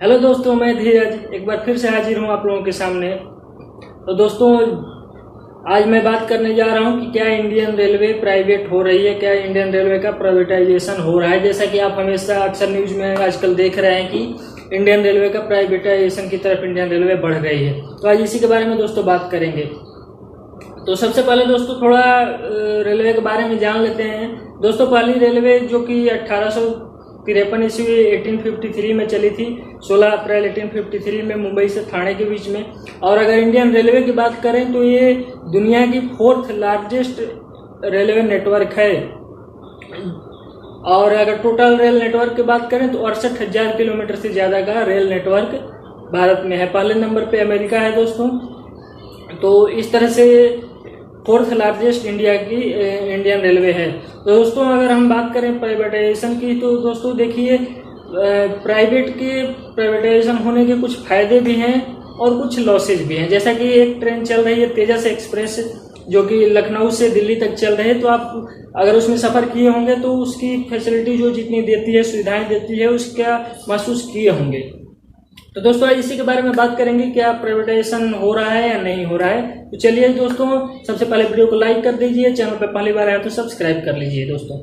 Hello दोस्तों, मैं धीरज एक बार फिर से हाजिर हूँ आप लोगों के सामने। तो दोस्तों, आज मैं बात करने जा रहा हूँ कि क्या इंडियन रेलवे प्राइवेट हो रही है, क्या इंडियन रेलवे का प्राइवेटाइजेशन हो रहा है। जैसा कि आप हमेशा अक्सर न्यूज़ में आजकल देख रहे हैं कि इंडियन रेलवे का प्राइवेटाइजेशन की तरफ इंडियन रेलवे बढ़ रही है। तो आज इसी के बारे में दोस्तों बात करेंगे। तो सबसे पहले दोस्तों थोड़ा रेलवे के बारे में जान लेते हैं। दोस्तों, पहली रेलवे जो कि 1853 ईस्वी 1853 में चली थी, 16 अप्रैल 1853 में मुंबई से ठाणे के बीच में। और अगर इंडियन रेलवे की बात करें तो ये दुनिया की 4th लार्जेस्ट रेलवे नेटवर्क है। और अगर टोटल रेल नेटवर्क की बात करें तो 68,000 किलोमीटर से ज़्यादा का रेल नेटवर्क भारत में है। पहले नंबर पे अमेरिका है दोस्तों। तो इस तरह से 4th लार्जेस्ट इंडियन रेलवे है। तो दोस्तों, अगर हम बात करें प्राइवेटाइजेशन की तो दोस्तों देखिए, प्राइवेटाइजेशन होने के कुछ फायदे भी हैं और कुछ लॉसेज भी हैं। जैसा कि एक ट्रेन चल रही है तेजस एक्सप्रेस, जो कि लखनऊ से दिल्ली तक चल रही है। तो आप अगर उसमें सफ़र किए होंगे तो उसकी फैसिलिटी जो जितनी देती है, सुविधाएं देती है, उसका महसूस किए होंगे। तो दोस्तों, आज इसी के बारे में बात करेंगे, क्या प्राइवेटाइजेशन हो रहा है या नहीं हो रहा है। तो चलिए दोस्तों, सबसे पहले वीडियो को लाइक कर दीजिए, चैनल पर पहली बार आए तो सब्सक्राइब कर लीजिए दोस्तों।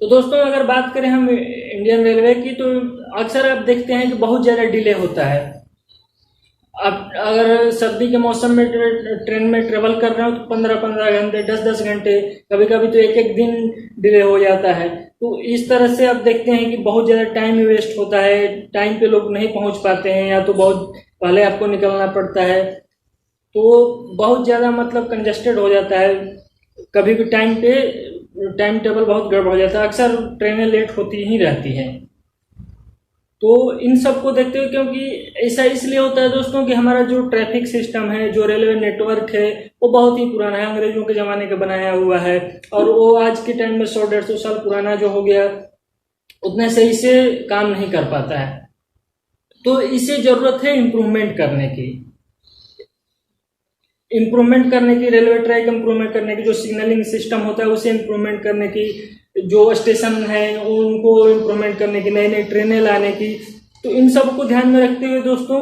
तो दोस्तों, अगर बात करें हम इंडियन रेलवे की तो अक्सर आप देखते हैं कि बहुत ज़्यादा डिले होता है। अब अगर सर्दी के मौसम में ट्रेन में ट्रेवल कर रहे हो तो 15-15 घंटे, 10-10 घंटे, कभी कभी तो एक दिन डिले हो जाता है। तो इस तरह से आप देखते हैं कि बहुत ज़्यादा टाइम वेस्ट होता है, टाइम पे लोग नहीं पहुंच पाते हैं, या तो बहुत पहले आपको निकलना पड़ता है। तो बहुत ज़्यादा मतलब कंजस्टेड हो जाता है। कभी भी टाइम टेबल बहुत गड़बड़ हो जाता है। अक्सर ट्रेनें लेट होती ही रहती हैं। तो इन सब को देखते हुए, क्योंकि ऐसा इसलिए होता है दोस्तों कि हमारा जो ट्रैफिक सिस्टम है, जो रेलवे नेटवर्क है, वो बहुत ही पुराना है, अंग्रेजों के ज़माने का बनाया हुआ है। और वो आज के टाइम में 100-150 साल पुराना जो हो गया, उतने सही से काम नहीं कर पाता है। तो इसे ज़रूरत है इम्प्रूवमेंट करने की, रेलवे ट्रैक इम्प्रूवमेंट करने की, जो सिग्नलिंग सिस्टम होता है उसे इम्प्रूवमेंट करने की, जो स्टेशन है उनको इम्प्रूवमेंट करने की, नई नई ट्रेनें लाने की। तो इन सब को ध्यान में रखते हुए दोस्तों,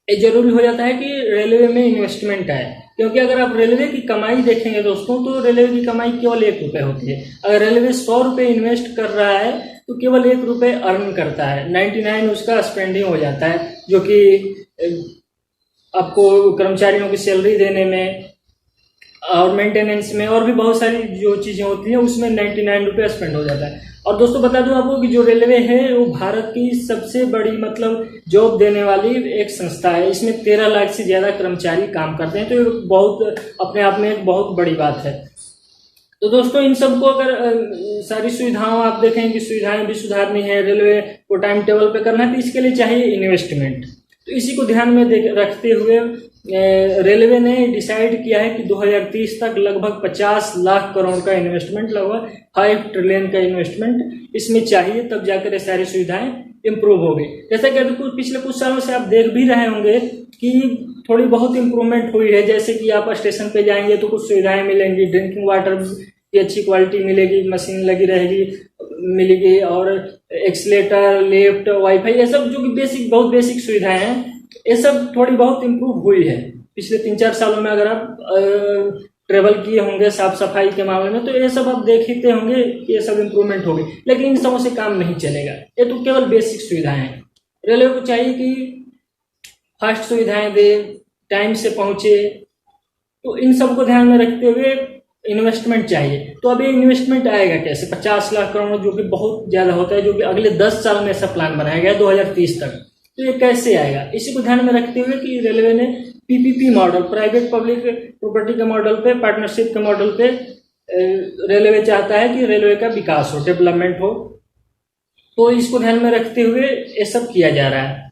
ये जरूरी हो जाता है कि रेलवे में इन्वेस्टमेंट आए। क्योंकि अगर आप रेलवे की कमाई देखेंगे दोस्तों, तो रेलवे की कमाई केवल 1 रुपये होती है। अगर रेलवे 100 रुपये इन्वेस्ट कर रहा है तो केवल 1 रुपये अर्न करता है, 99 उसका स्पेंडिंग हो जाता है, जो कि आपको कर्मचारियों की सैलरी देने में और मेंटेनेंस में और भी बहुत सारी जो चीज़ें होती हैं उसमें 99 रुपये स्पेंड हो जाता है। और दोस्तों बता दूं आपको कि जो रेलवे है वो भारत की सबसे बड़ी मतलब जॉब देने वाली एक संस्था है। इसमें 13 लाख से ज़्यादा कर्मचारी काम करते हैं। तो ये बहुत अपने आप में एक बहुत बड़ी बात है। तो दोस्तों, इन सबको अगर सारी सुविधाओं आप देखें कि सुविधाएं भी सुधारनी है, रेलवे को टाइम टेबल पे करना है, तो इसके लिए चाहिए इन्वेस्टमेंट। तो इसी को ध्यान में रखते हुए रेलवे ने डिसाइड किया है कि 2030 तक लगभग 50 लाख करोड़ का इन्वेस्टमेंट, लगभग 5 ट्रिलियन का इन्वेस्टमेंट इसमें चाहिए, तब जाकर ये सारी सुविधाएं इम्प्रूव होगी। जैसा कि अभी पिछले कुछ सालों से आप देख भी रहे होंगे कि थोड़ी बहुत इम्प्रूवमेंट हुई है। जैसे कि आप स्टेशन पे जाएंगे तो कुछ सुविधाएं मिलेंगी, ड्रिंकिंग वाटर की अच्छी क्वालिटी मिलेगी, मशीन लगी मिलेगी, और एक्सीलेटर, लिफ्ट, वाईफाई, ये सब जो कि बहुत बेसिक सुविधाएं हैं, ये सब थोड़ी बहुत इम्प्रूव हुई है पिछले 3-4 सालों में। अगर आप ट्रेवल किए होंगे साफ सफाई के मामले में, तो ये सब आप देखते होंगे कि ये सब इम्प्रूवमेंट होगी। लेकिन इन सबों से काम नहीं चलेगा, ये तो केवल बेसिक सुविधाएं हैं। रेलवे को चाहिए कि फास्ट सुविधाएं दे, टाइम से पहुंचे। तो इन सब को ध्यान में रखते हुए इन्वेस्टमेंट चाहिए। तो अभी इन्वेस्टमेंट आएगा कैसे? 50 लाख करोड़, जो कि बहुत ज़्यादा होता है, जो कि अगले 10 साल में ऐसा प्लान बनाया गया 2030 तक। तो ये कैसे आएगा? इसी को ध्यान में रखते हुए कि रेलवे ने PPP model, private public property के मॉडल पे, पार्टनरशिप के मॉडल पे रेलवे चाहता है कि रेलवे का विकास हो, डेवलपमेंट हो। तो इसको ध्यान में रखते हुए ये सब किया जा रहा है।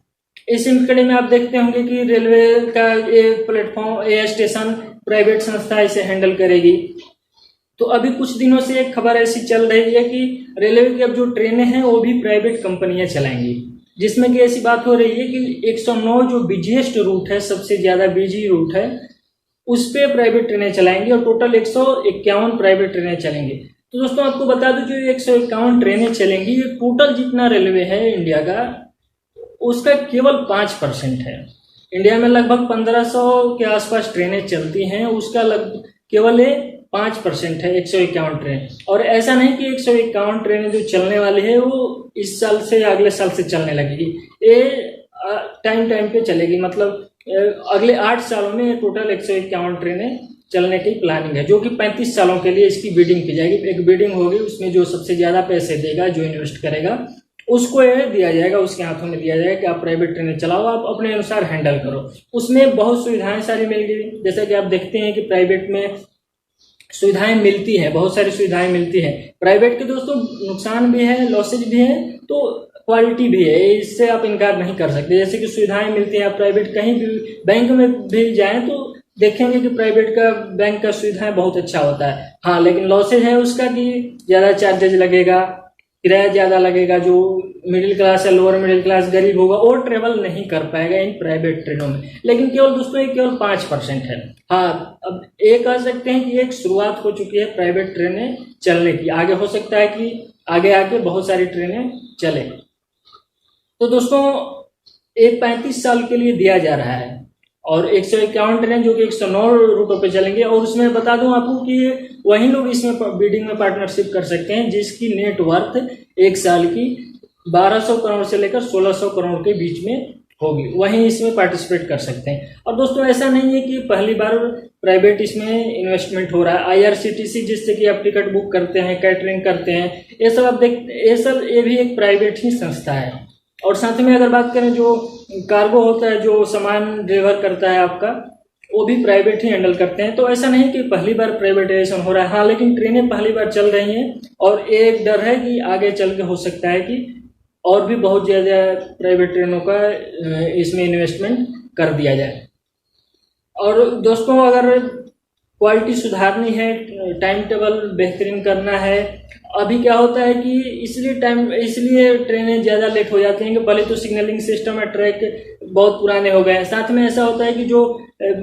इसी कड़ी में आप देखते होंगे कि रेलवे का ये प्लेटफॉर्म, ये स्टेशन प्राइवेट संस्था इसे हैंडल करेगी। तो अभी कुछ दिनों से एक खबर ऐसी चल रही है कि रेलवे की अब जो ट्रेनें हैं वो भी प्राइवेट कंपनियां चलाएंगी, जिसमें कि ऐसी बात हो रही है कि 109 जो बिजिएस्ट रूट है, सबसे ज़्यादा बिजी रूट है, उस पर प्राइवेट ट्रेनें चलाएंगी और टोटल 151 प्राइवेट ट्रेनें चलेंगी। तो दोस्तों आपको बता दूं, जो 151 ट्रेनें चलेंगी, ये टोटल जितना रेलवे है इंडिया का, उसका केवल 5% है। इंडिया में लगभग 1500 के आसपास ट्रेनें चलती हैं, उसका लगभग केवल 5% है 151 ट्रेन। और ऐसा नहीं कि 151 ट्रेनें जो चलने वाली है वो इस साल से या अगले साल से चलने लगेगी, ये टाइम पे चलेगी। मतलब अगले 8 सालों में टोटल 151 ट्रेनें चलने की प्लानिंग है, जो कि 35 सालों के लिए इसकी बिडिंग की जाएगी। एक बिडिंग होगी, उसमें जो सबसे ज़्यादा पैसे देगा, जो इन्वेस्ट करेगा, उसको यह दिया जाएगा, उसके हाथों में दिया जाएगा कि आप प्राइवेट ट्रेनें चलाओ, आप अपने अनुसार हैंडल करो। उसमें बहुत सुविधाएं सारी मिल गई, जैसा कि आप देखते हैं कि प्राइवेट में सुविधाएं मिलती है, बहुत सारी सुविधाएं मिलती है। प्राइवेट के दोस्तों नुकसान भी है, लॉसेज भी है, तो क्वालिटी भी है, इससे आप इनकार नहीं कर सकते। जैसे कि सुविधाएं मिलती हैं, आप प्राइवेट कहीं भी बैंक में भी जाएं तो देखेंगे कि प्राइवेट का बैंक का सुविधाएं बहुत अच्छा होता है। हाँ, लेकिन लॉसेज है उसका कि ज़्यादा चार्जेज लगेगा, किराया ज़्यादा लगेगा। जो मिडिल क्लास या लोअर मिडिल क्लास गरीब होगा वो ट्रेवल नहीं कर पाएगा इन प्राइवेट ट्रेनों में। लेकिन केवल दोस्तों ये केवल 5% है। हाँ, अब ये कह सकते हैं कि एक शुरुआत हो चुकी है प्राइवेट ट्रेनें चलने की, आगे हो सकता है कि आगे आके बहुत सारी ट्रेनें चले। तो दोस्तों एक 35 साल के लिए दिया जा रहा है और 151 ट्रेन जो कि 109 रूटों पे चलेंगे। और उसमें बता दूं आपको कि वही लोग इसमें बिडिंग में पार्टनरशिप कर सकते हैं जिसकी नेट वर्थ एक साल की 1200 करोड़ से लेकर 1600 करोड़ के बीच में होगी, वहीं इसमें पार्टिसिपेट कर सकते हैं। और दोस्तों ऐसा नहीं है कि पहली बार प्राइवेट इसमें इन्वेस्टमेंट हो रहा है। IRCTC जिससे कि आप टिकट बुक करते हैं, कैटरिंग करते हैं, ये सब आप ये भी एक प्राइवेट ही संस्था है। और साथ में अगर बात करें जो कार्गो होता है, जो सामान डिलीवर करता है आपका, वो भी प्राइवेट ही हैंडल करते हैं। तो ऐसा नहीं कि पहली बार प्राइवेटाइजेशन हो रहा है। हाँ, लेकिन ट्रेनें पहली बार चल रही हैं और एक डर है कि आगे चल के हो सकता है कि और भी बहुत ज़्यादा प्राइवेट ट्रेनों का इसमें इन्वेस्टमेंट कर दिया जाए। और दोस्तों अगर क्वालिटी सुधारनी है, टाइम टेबल बेहतरीन करना है, अभी क्या होता है कि इसलिए ट्रेनें ज़्यादा लेट हो जाती हैं कि पहले तो सिग्नलिंग सिस्टम है, ट्रैक बहुत पुराने हो गए हैं। साथ में ऐसा होता है कि जो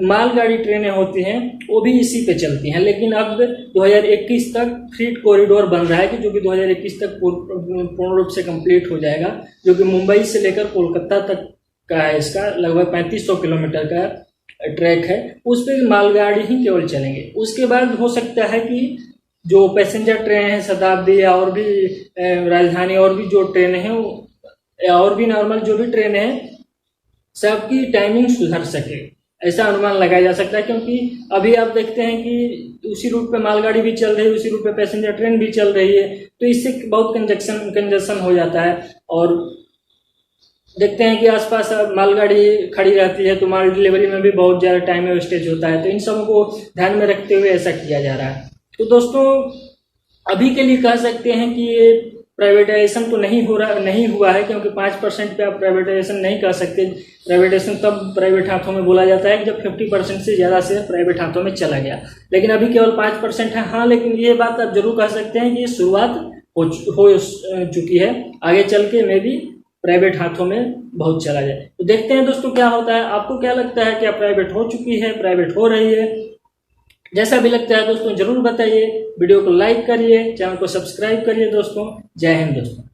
मालगाड़ी ट्रेनें होती हैं वो भी इसी पे चलती हैं। लेकिन अब 2021 तक फ्रीट कॉरिडोर बन रहा है कि जो कि 2021 तक पूर्ण रूप से कंप्लीट हो जाएगा, जो कि मुंबई से लेकर कोलकाता तक का है। इसका लगभग 3500 किलोमीटर का ट्रैक है, उस पर मालगाड़ी ही केवल चलेंगे। उसके बाद हो सकता है कि जो पैसेंजर ट्रेन है, शताब्दी या और भी राजधानी और भी जो ट्रेन है या और भी नॉर्मल जो भी ट्रेन है, सबकी टाइमिंग सुधर सके, ऐसा अनुमान लगाया जा सकता है। क्योंकि अभी आप देखते हैं कि उसी रूट पे मालगाड़ी भी चल रही है, उसी रूट पे पैसेंजर ट्रेन भी चल रही है, तो इससे बहुत कंजक्शन हो जाता है। और देखते हैं कि आसपास मालगाड़ी खड़ी रहती है तो माल डिलीवरी में भी बहुत ज़्यादा टाइम वेस्टेज होता है। तो इन सबों को ध्यान में रखते हुए ऐसा किया जा रहा है। तो दोस्तों अभी के लिए कह सकते हैं कि ये प्राइवेटाइजेशन तो नहीं हुआ है, क्योंकि 5% पे आप प्राइवेटाइजेशन नहीं कर सकते। प्राइवेटाइजेशन तब प्राइवेट हाथों में बोला जाता है कि जब 50% से ज़्यादा शेयर प्राइवेट हाथों में चला गया, लेकिन अभी केवल 5% है। हाँ, लेकिन ये बात आप जरूर कह सकते हैं कि ये शुरुआत हो चुकी है, आगे चल के में भी प्राइवेट हाथों में बहुत चला जाए। तो देखते हैं दोस्तों क्या होता है। आपको क्या लगता है, क्या प्राइवेट हो चुकी है, प्राइवेट हो रही है? जैसा भी लगता है दोस्तों जरूर बताइए। वीडियो को लाइक करिए, चैनल को सब्सक्राइब करिए दोस्तों। जय हिंद दोस्तों।